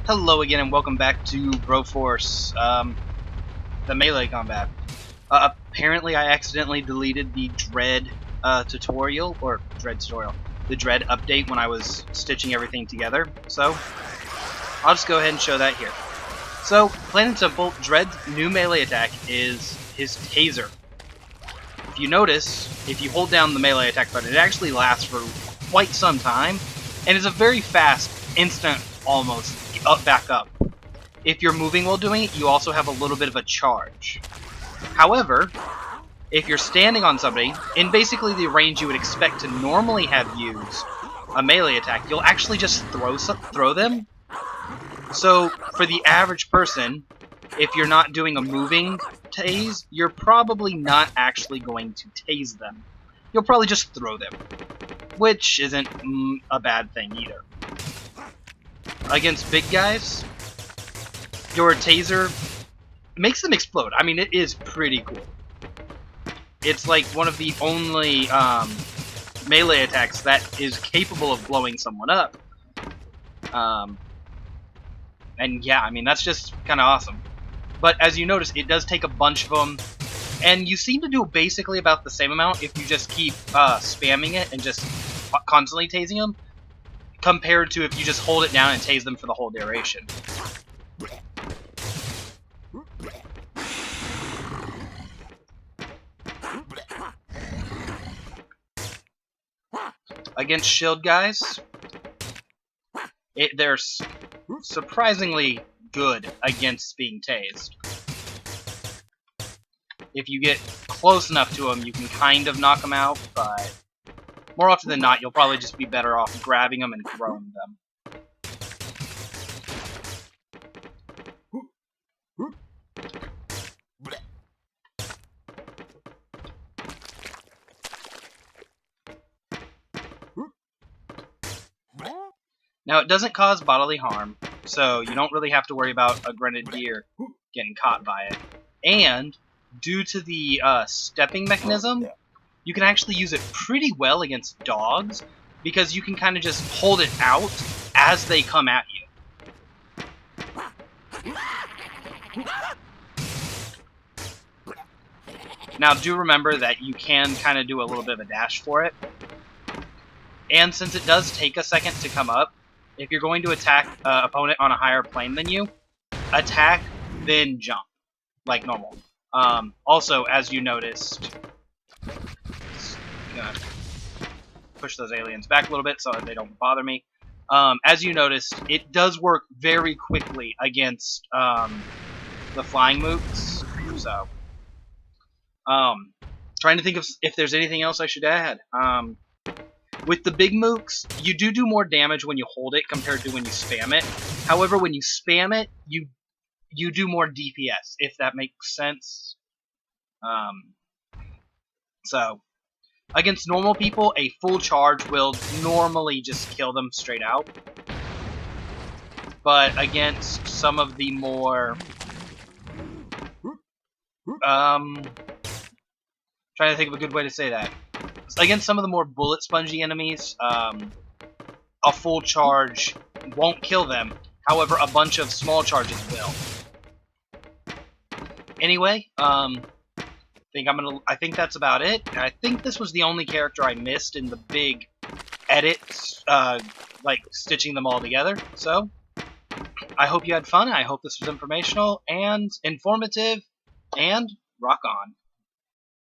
Hello again and welcome back to Broforce, the melee combat. Apparently I accidentally deleted the Dredd tutorial, the Dredd update when I was stitching everything together, so I'll just go ahead and show that here. So, plain and simple, Dredd's new melee attack is his taser. If you notice, if you hold down the melee attack button, it actually lasts for quite some time, and is a very fast, instant, almost, back up. If you're moving while doing it, you also have a little bit of a charge. However, if you're standing on somebody, in basically the range you would expect to normally have used a melee attack, you'll actually just throw them. So, for the average person, if you're not doing a moving tase, you're probably not actually going to tase them. You'll probably just throw them, which isn't a bad thing either. Against big guys, your taser makes them explode. I mean, it is pretty cool. It's like one of the only melee attacks that is capable of blowing someone up. And yeah, I mean, that's just kind of awesome. But as you notice, it does take a bunch of them, and you seem to do basically about the same amount if you just keep spamming it and just constantly tasing them, compared to if you just hold it down and tase them for the whole duration. Against shield guys, they're surprisingly good against being tased. If you get close enough to them, you can kind of knock them out, but more often than not, you'll probably just be better off grabbing them and throwing them. Now, it doesn't cause bodily harm, so you don't really have to worry about a grenadier getting caught by it. And, due to the stepping mechanism, you can actually use it pretty well against dogs, because you can kind of just hold it out as they come at you. Now, do remember that you can kind of do a little bit of a dash for it. And since it does take a second to come up, if you're going to attack an opponent on a higher plane than you, attack, then jump, like normal. Also, as you noticed, gonna push those aliens back a little bit so that they don't bother me. As you noticed, it does work very quickly against the flying mooks. So, trying to think of if there's anything else I should add. With the big mooks, you do more damage when you hold it compared to when you spam it. However, when you spam it, you do more DPS, if that makes sense. So, against normal people, a full charge will normally just kill them straight out. But against some of the more... trying to think of a good way to say that. Against some of the more bullet spongy enemies, a full charge won't kill them. However, a bunch of small charges will. Anyway, I think that's about it. I think this was the only character I missed in the big edits, like stitching them all together. So, I hope you had fun. I hope this was informational and informative, and rock on.